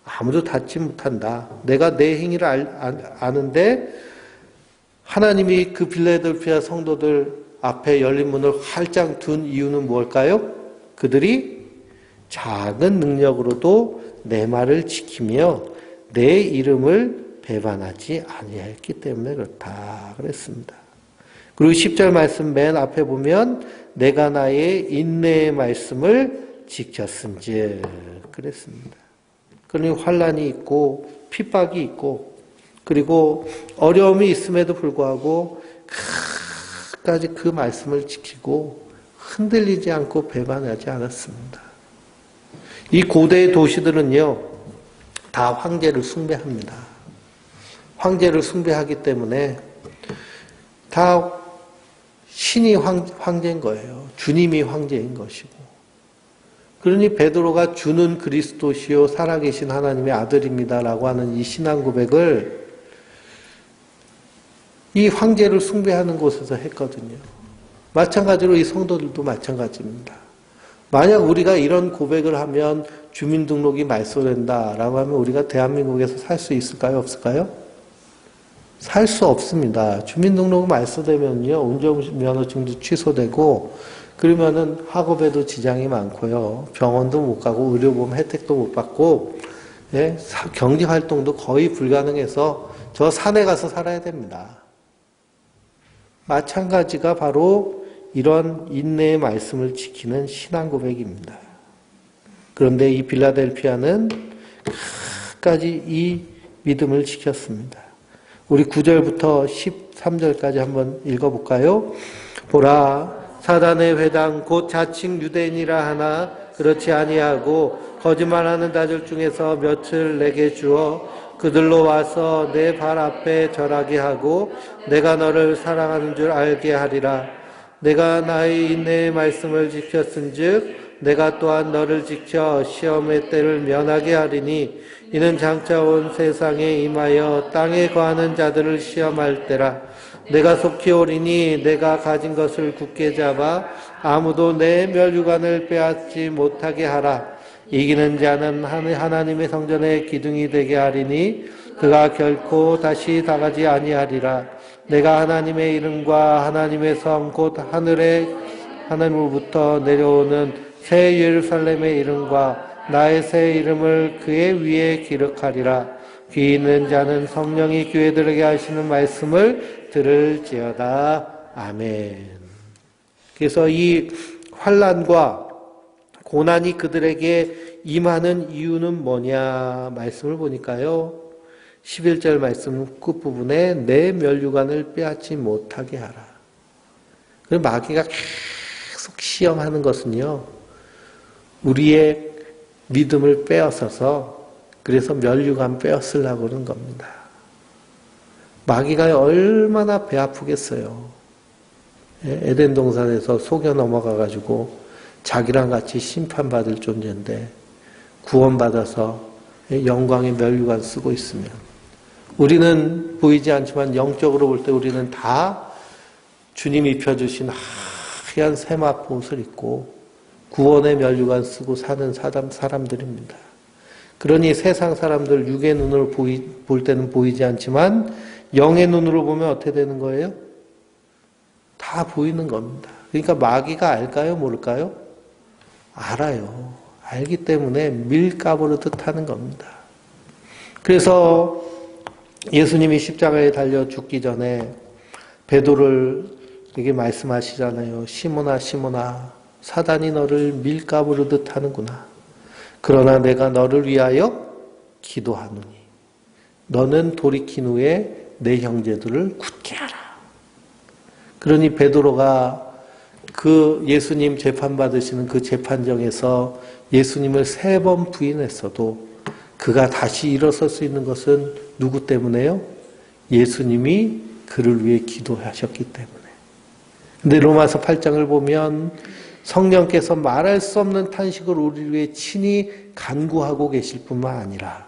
아무도 닫지 못한다. 내가 내 행위를 아는데 하나님이 그 빌라델피아 성도들 앞에 열린 문을 활짝 둔 이유는 무엇일까요? 그들이 작은 능력으로도 내 말을 지키며 내 이름을 배반하지 아니하였기 때문에 그렇다 그랬습니다. 그리고 10절 말씀 맨 앞에 보면 내가 나의 인내의 말씀을 지켰음즉 그랬습니다. 그러니 환난이 있고 핍박이 있고 그리고 어려움이 있음에도 불구하고 끝까지 그 말씀을 지키고 흔들리지 않고 배반하지 않았습니다. 이 고대의 도시들은요, 다 황제를 숭배합니다. 황제를 숭배하기 때문에 다 신이 황제인 거예요. 주님이 황제인 것이고. 그러니 베드로가 주는 그리스도시요 살아계신 하나님의 아들입니다라고 하는 이 신앙 고백을 이 황제를 숭배하는 곳에서 했거든요. 마찬가지로 이 성도들도 마찬가지입니다. 만약 우리가 이런 고백을 하면 주민등록이 말소된다라고 하면 우리가 대한민국에서 살 수 있을까요? 없을까요? 살 수 없습니다. 주민등록 말소되면요, 운전면허증도 취소되고 그러면은 학업에도 지장이 많고요. 병원도 못 가고 의료보험 혜택도 못 받고 예? 경제활동도 거의 불가능해서 저 산에 가서 살아야 됩니다. 마찬가지가 바로 이런 인내의 말씀을 지키는 신앙 고백입니다. 그런데 이 빌라델피아는 끝까지 이 믿음을 지켰습니다. 우리 9절부터 13절까지 한번 읽어볼까요? 보라, 사단의 회당 곧 자칭 유대인이라 하나 그렇지 아니하고 거짓말하는 자들 중에서 몇을 내게 주어 그들로 와서 내 발 앞에 절하게 하고 내가 너를 사랑하는 줄 알게 하리라. 내가 나의 인내의 말씀을 지켰은즉 내가 또한 너를 지켜 시험의 때를 면하게 하리니 이는 장차 온 세상에 임하여 땅에 거하는 자들을 시험할 때라. 내가 속히 오리니 내가 가진 것을 굳게 잡아 아무도 내 멸류관을 빼앗지 못하게 하라. 이기는 자는 하나님의 성전의 기둥이 되게 하리니 그가 결코 다시 나가지 아니하리라. 내가 하나님의 이름과 하나님의 성 곧 하늘로부터 내려오는 새 예루살렘의 이름과 나의 새 이름을 그의 위에 기록하리라. 귀 있는 자는 성령이 교회들에게 하시는 말씀을 들을지어다. 아멘. 그래서 이 환난과 고난이 그들에게 임하는 이유는 뭐냐 말씀을 보니까요. 11절 말씀 끝부분에 내 멸류관을 빼앗지 못하게 하라. 그리고 마귀가 계속 시험하는 것은요. 우리의 믿음을 빼앗아서 그래서 멸류관 빼앗으려고 그러는 겁니다. 마귀가 얼마나 배 아프겠어요. 에덴 동산에서 속여 넘어가가지고 자기랑 같이 심판받을 존재인데 구원받아서 영광의 멸류관 쓰고 있으면 우리는 보이지 않지만 영적으로 볼 때 우리는 다 주님이 입혀주신 하얀 세마포 옷을 입고 구원의 멸류관 쓰고 사는 사람들입니다. 그러니 세상 사람들 육의 눈으로 볼 때는 보이지 않지만 영의 눈으로 보면 어떻게 되는 거예요? 다 보이는 겁니다. 그러니까 마귀가 알까요? 모를까요? 알아요. 알기 때문에 밀가부르듯 하는 겁니다. 그래서 예수님이 십자가에 달려 죽기 전에 베드로를 이게 말씀하시잖아요. 시몬아 시몬아 사단이 너를 밀가부르듯 하는구나. 그러나 내가 너를 위하여 기도하노니 너는 돌이킨 후에 내 형제들을 굳게 하라. 그러니 베드로가 그 예수님 재판받으시는 그 재판정에서 예수님을 3번 부인했어도 그가 다시 일어설 수 있는 것은 누구 때문에요? 예수님이 그를 위해 기도하셨기 때문에. 근데 로마서 8장을 보면 성령께서 말할 수 없는 탄식을 우리를 위해 친히 간구하고 계실 뿐만 아니라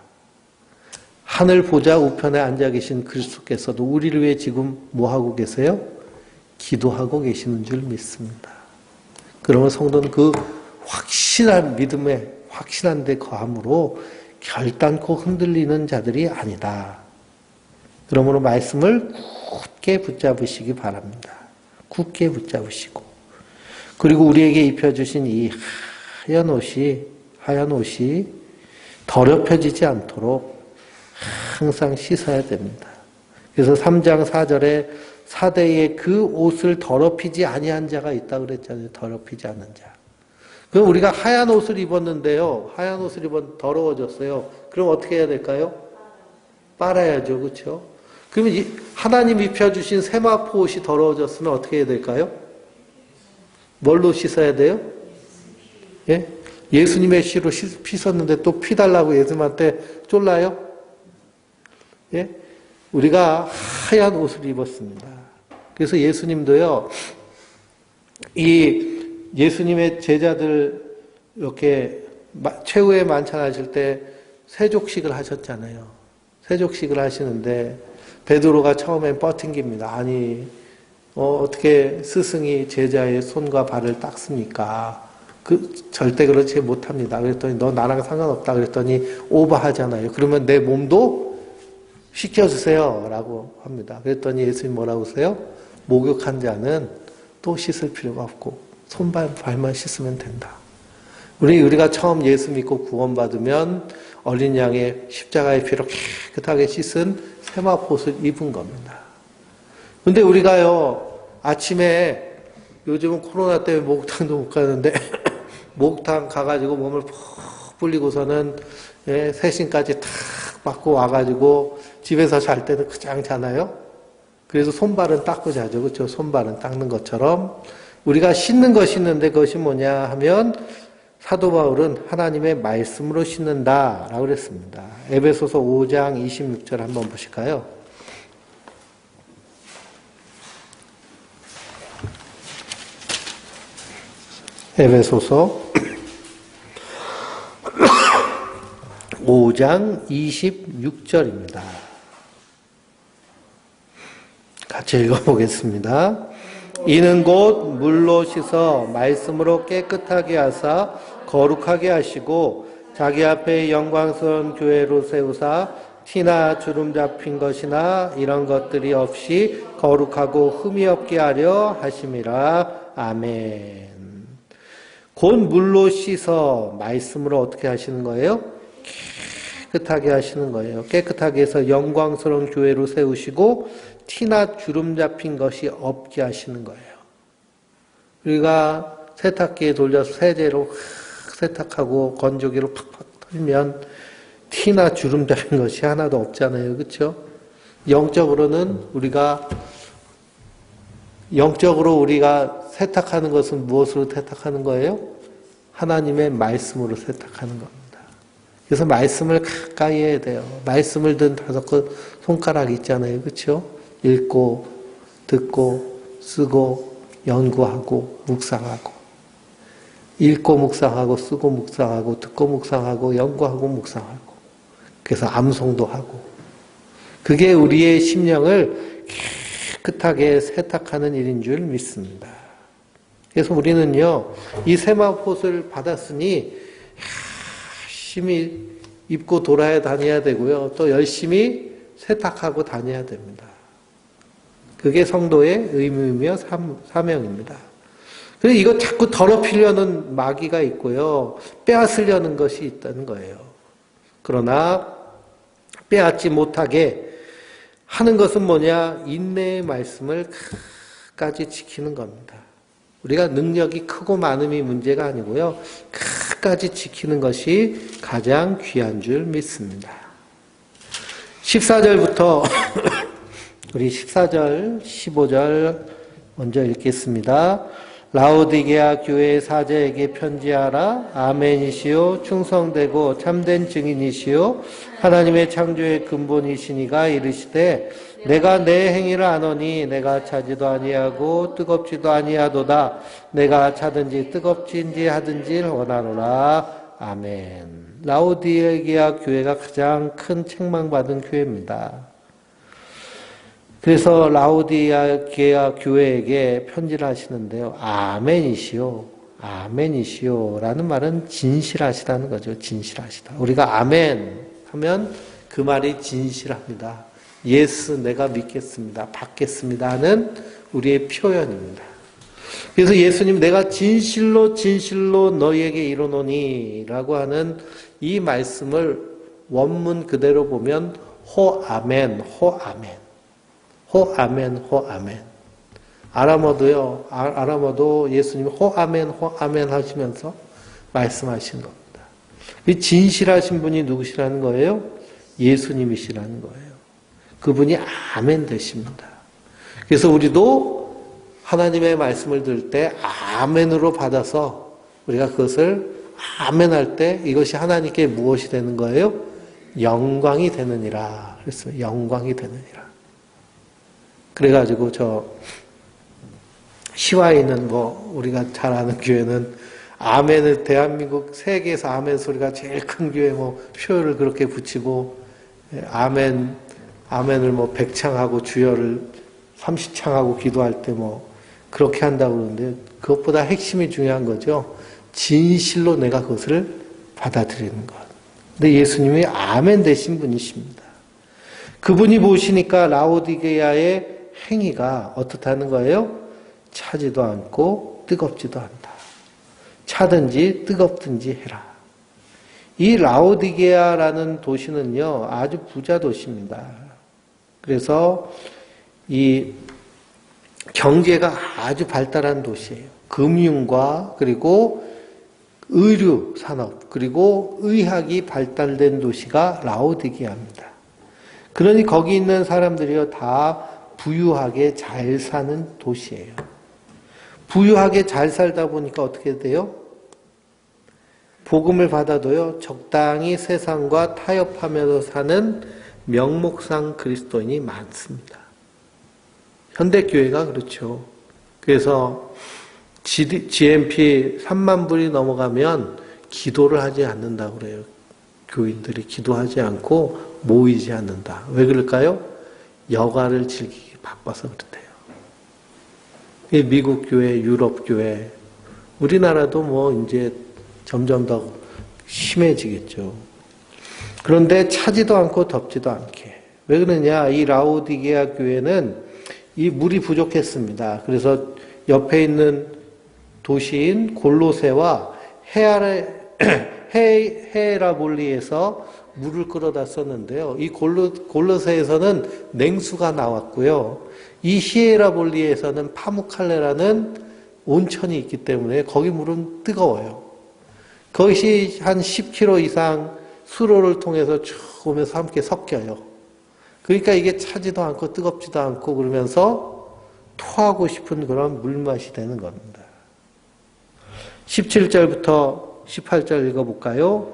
하늘 보좌 우편에 앉아 계신 그리스도께서도 우리를 위해 지금 뭐하고 계세요? 기도하고 계시는 줄 믿습니다. 그러면 성도는 그 확실한 믿음에 확실한 데 거함으로 결단코 흔들리는 자들이 아니다. 그러므로 말씀을 굳게 붙잡으시기 바랍니다. 굳게 붙잡으시고 그리고 우리에게 입혀주신 이 하얀 옷이 더럽혀지지 않도록 항상 씻어야 됩니다. 그래서 3장 4절에 사대에 그 옷을 더럽히지 아니한 자가 있다 그랬잖아요. 더럽히지 않은 자. 그럼 우리가 하얀 옷을 입었는데요. 하얀 옷을 더러워졌어요. 그럼 어떻게 해야 될까요? 빨아야죠. 그렇죠? 그러면 하나님 입혀주신 세마포 옷이 더러워졌으면 어떻게 해야 될까요? 뭘로 씻어야 돼요? 예? 예수님의 씨로 피 썼는데 또 피 달라고 예수님한테 쫄라요? 예? 우리가 하얀 옷을 입었습니다. 그래서 예수님도요, 이 예수님의 제자들 이렇게 최후의 만찬하실 때 세족식을 하셨잖아요. 세족식을 하시는데 베드로가 처음엔 뻗팅깁니다. 아니 어떻게 스승이 제자의 손과 발을 닦습니까? 절대 그렇지 못합니다. 그랬더니 너 나랑 상관없다 그랬더니 오버하잖아요. 그러면 내 몸도 씻겨주세요 라고 합니다. 그랬더니 예수님 뭐라고 하세요? 목욕한 자는 또 씻을 필요가 없고 발만 씻으면 된다. 우리가 처음 예수 믿고 구원받으면 어린 양의 십자가의 피로 깨끗하게 씻은 세마포옷을 입은 겁니다. 근데 우리가요, 아침에 요즘은 코로나 때문에 목욕탕도 못 가는데 목욕탕 가가지고 몸을 푹 불리고서는 세신까지 탁 받고 와가지고 집에서 잘 때는 그냥 자나요? 그래서 손발은 닦고 자죠. 그렇죠? 손발은 닦는 것처럼 우리가 씻는 것이 있는데 그것이 뭐냐 하면 사도 바울은 하나님의 말씀으로 씻는다라고 그랬습니다. 에베소서 5장 26절 한번 보실까요? 에베소서 5장 26절입니다. 같이 읽어보겠습니다. 이는 곧 물로 씻어 말씀으로 깨끗하게 하사 거룩하게 하시고 자기 앞에 영광스러운 교회로 세우사 티나 주름 잡힌 것이나 이런 것들이 없이 거룩하고 흠이 없게 하려 하심이라. 아멘. 곧 물로 씻어 말씀으로 어떻게 하시는 거예요? 깨끗하게 하시는 거예요. 깨끗하게 해서 영광스러운 교회로 세우시고 티나 주름 잡힌 것이 없게 하시는 거예요. 우리가 세탁기에 돌려서 세제로 세탁하고 건조기로 팍팍 털면 티나 주름 잡힌 것이 하나도 없잖아요. 그렇죠? 영적으로 우리가 세탁하는 것은 무엇으로 세탁하는 거예요? 하나님의 말씀으로 세탁하는 겁니다. 그래서 말씀을 가까이 해야 돼요. 말씀을 든 5 손가락 있잖아요. 그렇죠? 읽고 듣고 쓰고 연구하고 묵상하고 읽고 묵상하고 쓰고 묵상하고 듣고 묵상하고 연구하고 묵상하고 그래서 암송도 하고 그게 우리의 심령을 깨끗하게 세탁하는 일인 줄 믿습니다. 그래서 우리는요, 이 세마포옷을 받았으니 열심히 입고 돌아야 다녀야 되고요. 또 열심히 세탁하고 다녀야 됩니다. 그게 성도의 의무이며 사명입니다. 그래서 이거 자꾸 더럽히려는 마귀가 있고요. 빼앗으려는 것이 있다는 거예요. 그러나 빼앗지 못하게 하는 것은 뭐냐? 인내의 말씀을 끝까지 지키는 겁니다. 우리가 능력이 크고 많음이 문제가 아니고요. 끝까지 지키는 것이 가장 귀한 줄 믿습니다. 14절부터 우리 14절, 15절 먼저 읽겠습니다. 라오디게아 교회 사제에게 편지하라. 아멘이시요 충성되고 참된 증인이시요 하나님의 창조의 근본이시니가 이르시되 내가 내 행위를 아노니 내가 차지도 아니하고 뜨겁지도 아니하도다. 내가 차든지 뜨겁진지 하든지 원하노라. 아멘. 라오디게아 교회가 가장 큰 책망받은 교회입니다. 그래서 라오디게아 교회에게 편지를 하시는데요. 아멘이시오. 아멘이시오. 라는 말은 진실하시다는 거죠. 진실하시다. 우리가 아멘 하면 그 말이 진실합니다. 예스, 내가 믿겠습니다. 받겠습니다. 하는 우리의 표현입니다. 그래서 예수님, 내가 진실로 진실로 너희에게 이르노니 라고 하는 이 말씀을 원문 그대로 보면 호아멘, 호아멘. 호아멘, 호아멘. 아람어도요, 아람어도 예수님이 호아멘, 호아멘 하시면서 말씀하신 겁니다. 이 진실하신 분이 누구시라는 거예요? 예수님이시라는 거예요. 그분이 아멘 되십니다. 그래서 우리도 하나님의 말씀을 들을 때 아멘으로 받아서 우리가 그것을 아멘 할 때 이것이 하나님께 무엇이 되는 거예요? 영광이 되느니라. 그랬어요. 영광이 되느니라. 그래가지고 시와에 있는 우리가 잘 아는 교회는 아멘을 대한민국 세계에서 아멘 소리가 제일 큰 교회 표를 그렇게 붙이고 아멘을 100창하고 주여를 30창하고 기도할 때 그렇게 한다고 그러는데 그것보다 핵심이 중요한 거죠. 진실로 내가 그것을 받아들이는 것. 근데 예수님이 아멘 되신 분이십니다. 그분이 보시니까 라오디게아의 행위가 어떻다는 거예요? 차지도 않고 뜨겁지도 않다. 차든지 뜨겁든지 해라. 이 라오디게아라는 도시는요, 아주 부자 도시입니다. 그래서 이 경제가 아주 발달한 도시예요. 금융과 그리고 의류 산업 그리고 의학이 발달된 도시가 라오디게아입니다. 그러니 거기 있는 사람들이요 다 부유하게 잘 사는 도시예요. 부유하게 잘 살다 보니까 어떻게 돼요? 복음을 받아도요 적당히 세상과 타협하면서 사는 명목상 그리스도인이 많습니다. 현대교회가 그렇죠. 그래서 GMP 3만 불이 넘어가면 기도를 하지 않는다고 그래요. 교인들이 기도하지 않고 모이지 않는다. 왜 그럴까요? 여가를 즐기기 바빠서 그렇대요. 미국 교회, 유럽 교회, 우리나라도 뭐 이제 점점 더 심해지겠죠. 그런데 차지도 않고 덥지도 않게. 왜 그러냐? 이 라오디게아 교회는 이 물이 부족했습니다. 그래서 옆에 있는 도시인 골로새와 헤라볼리에서 물을 끌어다 썼는데요. 이 골로새에서는 냉수가 나왔고요. 이 히에라볼리에서는 파무칼레라는 온천이 있기 때문에 거기 물은 뜨거워요. 그것이 한 10km 이상 수로를 통해서 쭉 오면서 함께 섞여요. 그러니까 이게 차지도 않고 뜨겁지도 않고 그러면서 토하고 싶은 그런 물맛이 되는 겁니다. 17절부터 18절 읽어볼까요?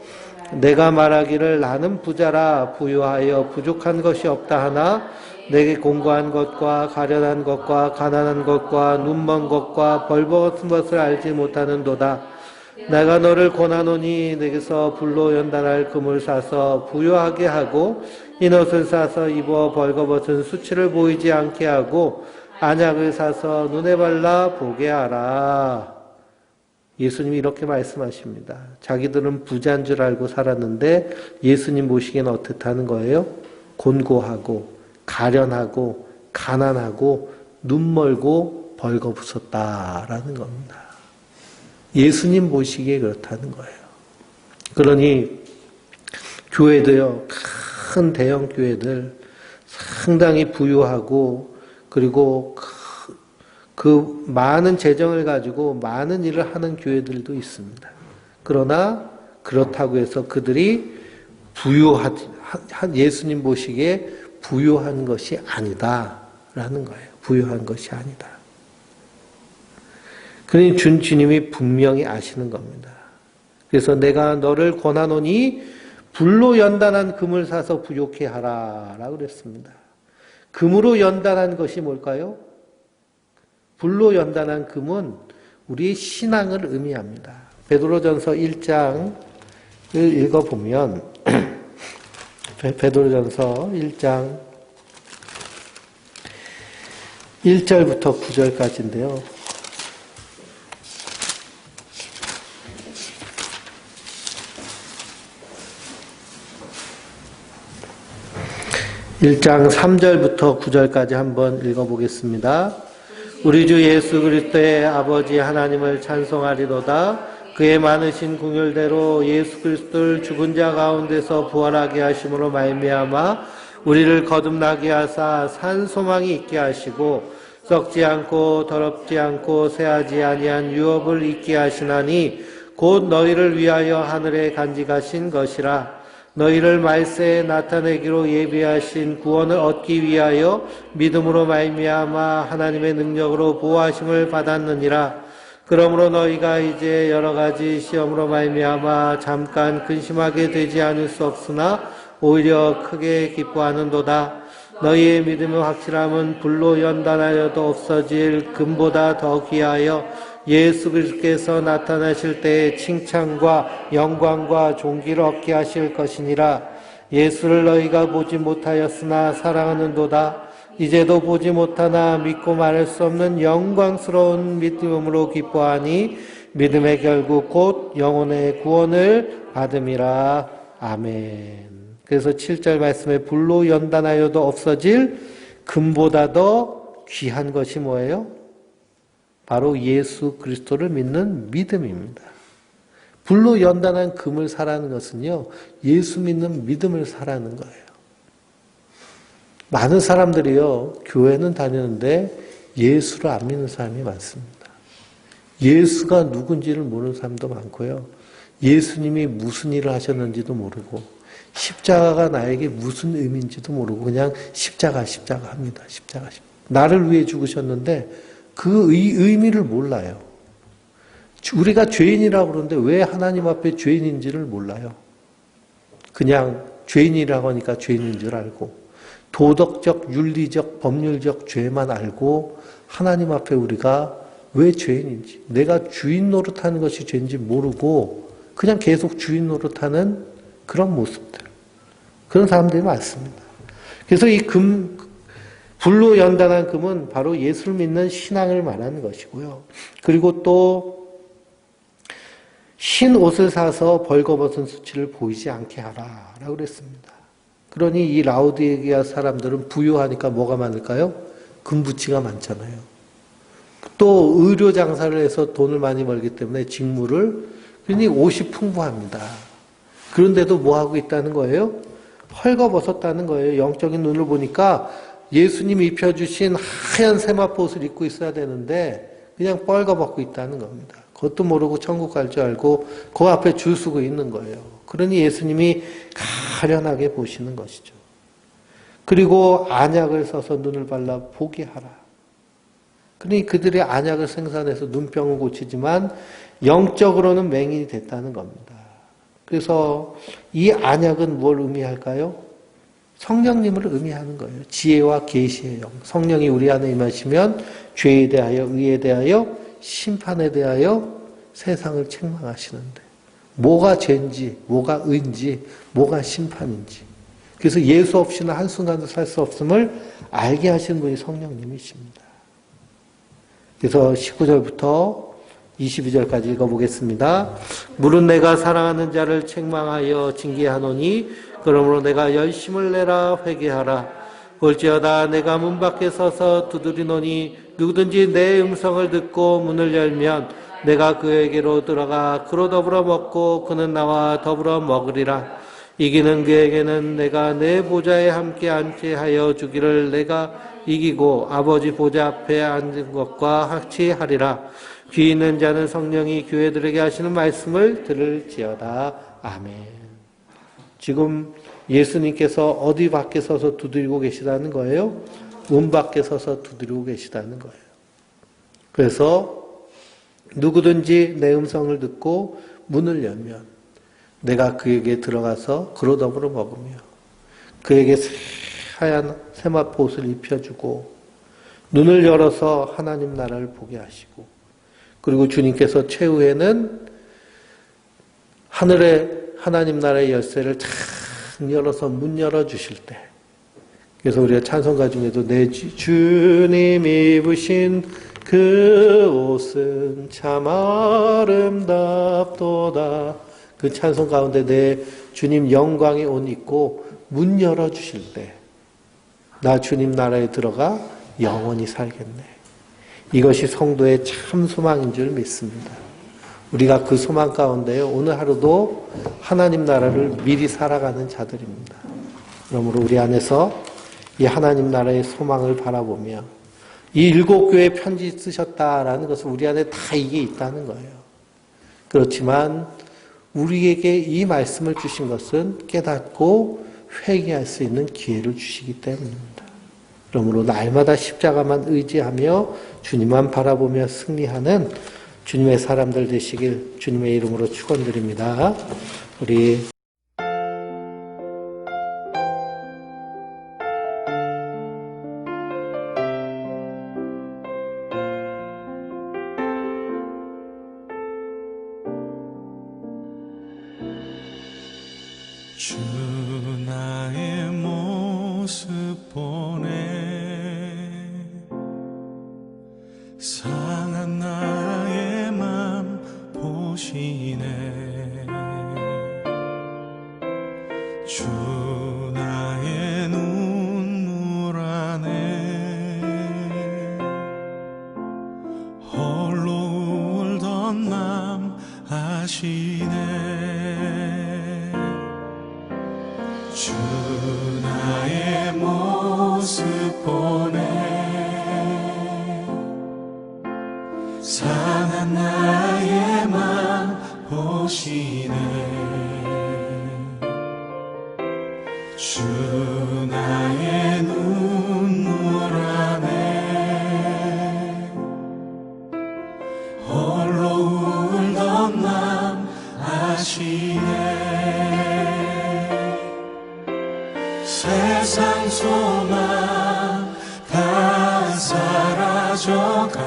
내가 말하기를 나는 부자라 부유하여 부족한 것이 없다 하나 내게 공고한 것과 가련한 것과 가난한 것과 눈먼 것과 벌거벗은 것을 알지 못하는도다. 내가 너를 권하노니 내게서 불로 연단할 금을 사서 부유하게 하고 흰옷을 사서 입어 벌거벗은 수치를 보이지 않게 하고 안약을 사서 눈에 발라 보게 하라. 예수님이 이렇게 말씀하십니다. 자기들은 부자인 줄 알고 살았는데 예수님 보시기에는 어떻다는 거예요? 곤고하고 가련하고 가난하고 눈멀고 벌거벗었다라는 겁니다. 예수님 보시기에 그렇다는 거예요. 그러니 교회도요, 큰 대형 교회들 상당히 부유하고 그리고 그 많은 재정을 가지고 많은 일을 하는 교회들도 있습니다. 그러나 그렇다고 해서 그들이 예수님 보시기에 부유한 것이 아니다라는 거예요. 부유한 것이 아니다. 그러니 주님이 분명히 아시는 겁니다. 그래서 내가 너를 권하노니 불로 연단한 금을 사서 부욕해 하라라고 그랬습니다. 금으로 연단한 것이 뭘까요? 불로 연단한 금은 우리의 신앙을 의미합니다. 베드로전서 1장을 읽어보면 베드로전서 1장 1절부터 9절까지인데요. 1장 3절부터 9절까지 한번 읽어보겠습니다. 우리 주 예수 그리스도의 아버지 하나님을 찬송하리로다. 그의 많으신 긍휼대로 예수 그리스도를 죽은 자 가운데서 부활하게 하심으로 말미암아 우리를 거듭나게 하사 산 소망이 있게 하시고 썩지 않고 더럽지 않고 새하지 아니한 유업을 있게 하시나니 곧 너희를 위하여 하늘에 간직하신 것이라. 너희를 말세에 나타내기로 예비하신 구원을 얻기 위하여 믿음으로 말미암아 하나님의 능력으로 보호하심을 받았느니라. 그러므로 너희가 이제 여러 가지 시험으로 말미암아 잠깐 근심하게 되지 않을 수 없으나 오히려 크게 기뻐하는도다. 너희의 믿음의 확실함은 불로 연단하여도 없어질 금보다 더 귀하여 예수 그리스도께서 나타나실 때에 칭찬과 영광과 존귀를 얻게 하실 것이니라. 예수를 너희가 보지 못하였으나 사랑하는도다. 이제도 보지 못하나 믿고 말할 수 없는 영광스러운 믿음으로 기뻐하니 믿음의 결국 곧 영혼의 구원을 받음이라. 아멘. 그래서 7절 말씀에 불로 연단하여도 없어질 금보다 더 귀한 것이 뭐예요? 바로 예수 그리스도를 믿는 믿음입니다. 불로 연단한 금을 사라는 것은요, 예수 믿는 믿음을 사라는 거예요. 많은 사람들이요, 교회는 다니는데 예수를 안 믿는 사람이 많습니다. 예수가 누군지를 모르는 사람도 많고요. 예수님이 무슨 일을 하셨는지도 모르고, 십자가가 나에게 무슨 의미인지도 모르고, 그냥 십자가 합니다. 십자가. 나를 위해 죽으셨는데, 그 의미를 몰라요. 우리가 죄인이라고 그러는데 왜 하나님 앞에 죄인인지를 몰라요. 그냥 죄인이라고 하니까 죄인인 줄 알고, 도덕적, 윤리적, 법률적 죄만 알고, 하나님 앞에 우리가 왜 죄인인지, 내가 주인 노릇하는 것이 죄인지 모르고 그냥 계속 주인 노릇하는 그런 모습들, 그런 사람들이 많습니다. 그래서 이 불로 연단한 금은 바로 예수를 믿는 신앙을 말하는 것이고요. 그리고 또 흰 옷을 사서 벌거벗은 수치를 보이지 않게 하라라고 그랬습니다. 그러니 이 라오디게아 사람들은 부유하니까 뭐가 많을까요? 금부치가 많잖아요. 또 의료 장사를 해서 돈을 많이 벌기 때문에 직무를, 그러니 옷이 풍부합니다. 그런데도 뭐 하고 있다는 거예요? 헐거벗었다는 거예요. 영적인 눈을 보니까 예수님이 입혀주신 하얀 세마포 옷을 입고 있어야 되는데 그냥 뻘거벗고 있다는 겁니다. 그것도 모르고 천국 갈 줄 알고 그 앞에 줄 서고 있는 거예요. 그러니 예수님이 가련하게 보시는 것이죠. 그리고 안약을 써서 눈을 발라 보게 하라. 그러니 그들이 안약을 생산해서 눈병을 고치지만 영적으로는 맹인이 됐다는 겁니다. 그래서 이 안약은 뭘 의미할까요? 성령님을 의미하는 거예요. 지혜와 계시의 영. 성령이 우리 안에 임하시면 죄에 대하여, 의에 대하여, 심판에 대하여 세상을 책망하시는데, 뭐가 죄인지, 뭐가 의인지, 뭐가 심판인지. 그래서 예수 없이는 한순간도 살 수 없음을 알게 하시는 분이 성령님이십니다. 그래서 19절부터 22절까지 읽어보겠습니다. 물은 내가 사랑하는 자를 책망하여 징계하노니 그러므로 내가 열심을 내라 회개하라. 볼지어다 내가 문 밖에 서서 두드리노니 누구든지 내 음성을 듣고 문을 열면 내가 그에게로 들어가 그로 더불어 먹고 그는 나와 더불어 먹으리라. 이기는 그에게는 내가 내 보좌에 함께 앉게 하여 주기를 내가 이기고 아버지 보좌 앞에 앉은 것과 같이 하리라. 귀 있는 자는 성령이 교회들에게 하시는 말씀을 들을지어다. 아멘. 지금 예수님께서 어디 밖에 서서 두드리고 계시다는 거예요? 문 밖에 서서 두드리고 계시다는 거예요. 그래서 누구든지 내 음성을 듣고 문을 열면 내가 그에게 들어가서 그로 더불어 먹으며 그에게 하얀 세마포 옷을 입혀주고 눈을 열어서 하나님 나라를 보게 하시고, 그리고 주님께서 최후에는 하늘의 하나님 나라의 열쇠를 탁 열어서 문 열어주실 때, 그래서 우리가 찬송가 중에도 내 주님 입으신 그 옷은 참 아름답도다, 그 찬송 가운데 내 주님 영광의 옷 입고 문 열어주실 때 나 주님 나라에 들어가 영원히 살겠네. 이것이 성도의 참 소망인 줄 믿습니다. 우리가 그 소망 가운데요, 오늘 하루도 하나님 나라를 미리 살아가는 자들입니다. 그러므로 우리 안에서 이 하나님 나라의 소망을 바라보며 이 7교회 편지 쓰셨다라는 것은 우리 안에 다 이게 있다는 거예요. 그렇지만 우리에게 이 말씀을 주신 것은 깨닫고 회개할 수 있는 기회를 주시기 때문입니다. 그러므로 날마다 십자가만 의지하며 주님만 바라보며 승리하는 주님의 사람들 되시길 주님의 이름으로 축원드립니다. 우리 주 나의 모습 보네 상한 나의 맘 보시네 주 나의 눈물 안에 홀로 울던 맘 아시네 모습 보네 상한 나의 맘 보시네 주 나의 눈물 안에 홀로 울던 맘 아시네 세상 소망 다 사라져가도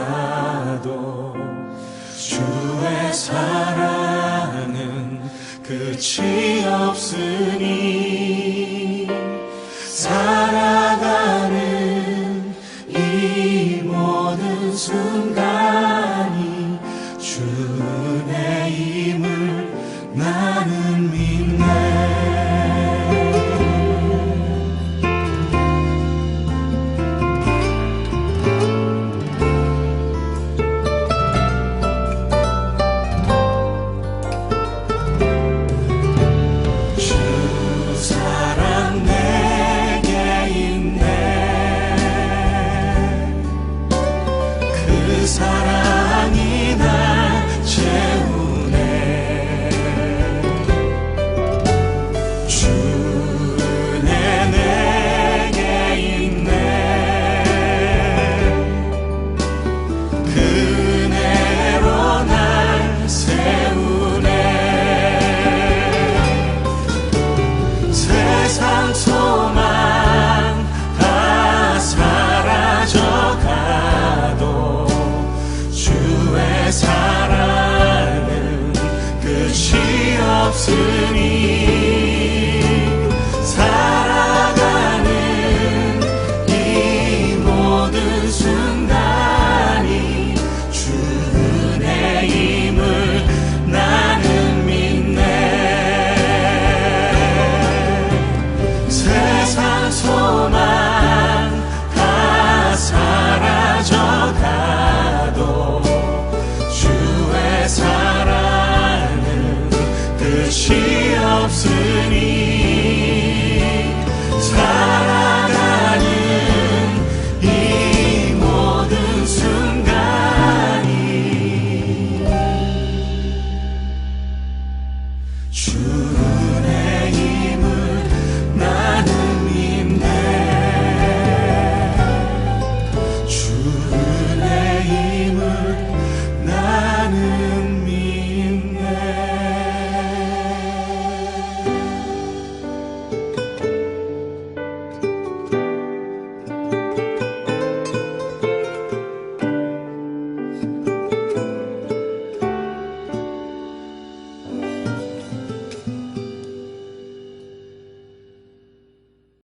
주의 사랑은 끝이 없으니